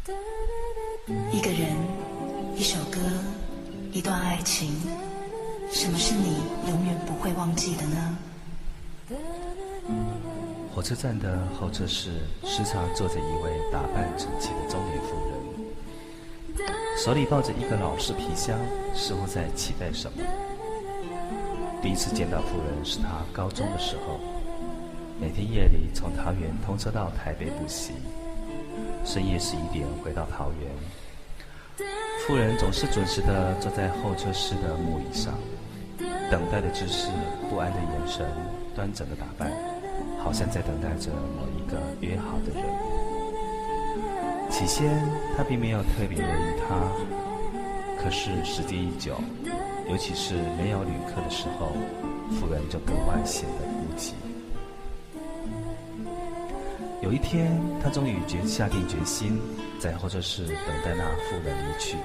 一个人，一首歌，一段爱情，什么是你永远不会忘记的呢？火车站的候车室时常坐着一位打扮整齐的中年妇人，手里抱着一个老式皮箱，似乎在期待什么。第一次见到妇人是她高中的时候，每天夜里从桃园通车到台北补习，深夜11点回到桃园。妇人总是准时地坐在候车室的木椅上，等待的姿势，不安的眼神，端正的打扮，好像在等待着某一个约好的人。起先他并没有特别留意他，可是时间一久，尤其是没有旅客的时候，妇人就格外显得孤寂。有一天，他终于下定决心，在候车室等待那妇人离去，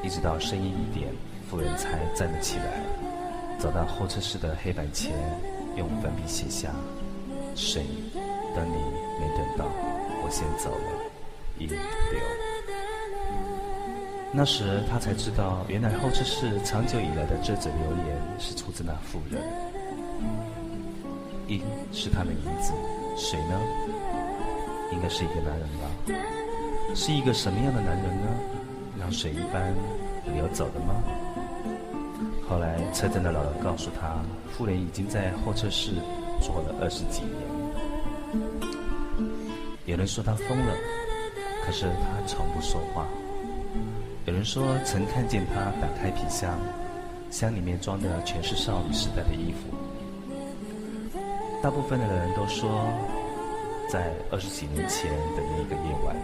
一直到深夜1点，妇人才站了起来，走到候车室的黑板前，用粉笔写下：谁等你没等到，我先走了，应留。那时他才知道，原来候车室长久以来的这则留言是出自那妇人。应是他的名字，谁呢？应该是一个男人吧？是一个什么样的男人呢？让水一般流走的吗？后来车站的老人告诉他，妇人已经在候车室坐了20几年。有人说他疯了，可是他从不说话。有人说曾看见他打开皮箱，箱里面装的全是少女时代的衣服。大部分的人都说，在20几年前的那个夜晚，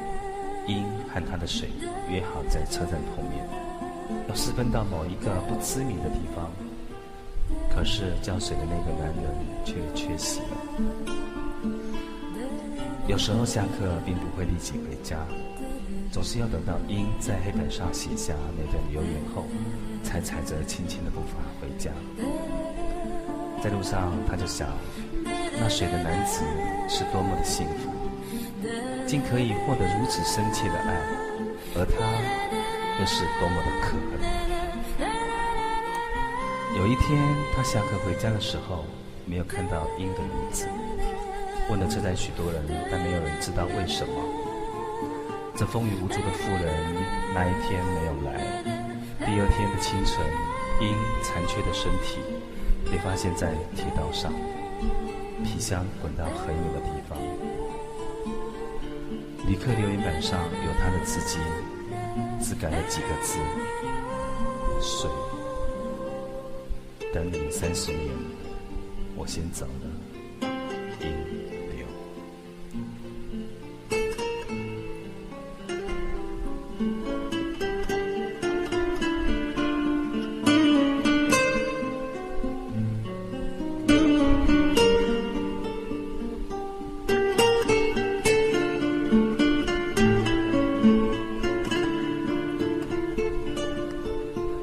英和他的水约好在车站碰面，要私奔到某一个不知名的地方。可是叫水的那个男人却缺席了。有时候下课并不会立即回家，总是要等到英在黑板上写下那段留言后，才踩着轻轻的步伐回家。在路上他就想，那水的男子是多么的幸福，竟可以获得如此深切的爱，而他又是多么的可恨。有一天他下课回家的时候，没有看到英的名字，问了车站许多人，但没有人知道为什么。这风雨无阻的妇人那一天没有来。第2天的清晨，英残缺的身体被发现在铁道上，皮箱滚到很远的地方。旅客留言板上有他的字迹，只改了几个字：水，等你30年，我先走了，应留。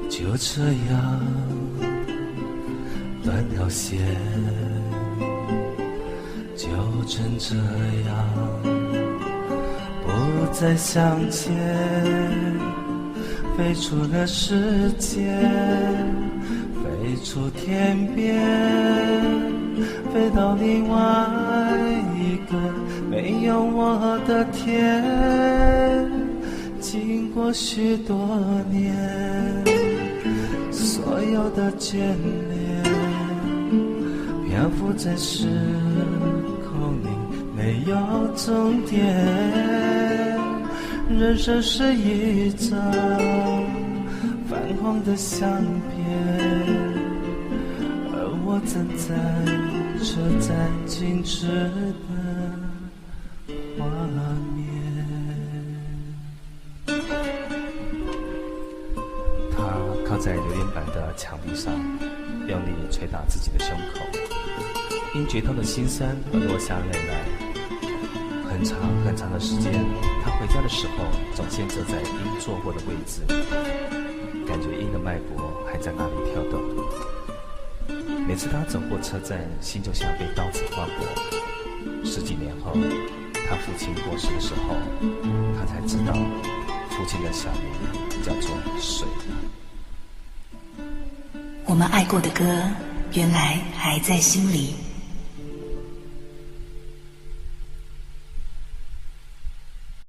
就这样断了线，就真这样不再相见，飞出了世界，飞出天边，飞到另外一个没有我的天。经过许多年，所有的眷恋漂浮在时空里，没有终点。人生是一张泛黄的相片，而我站在车站静止的画面。靠在留言板的墙壁上，用力捶打自己的胸口，因觉痛的心酸而落下泪来。很长很长的时间，他回家的时候总先走在英坐过的位置，感觉英的脉搏还在那里跳动。每次他走过车站，心就像被刀子划过。10几年后，他父亲过世的时候，他才知道个小名，叫做水。我们爱过的歌，原来还在心里。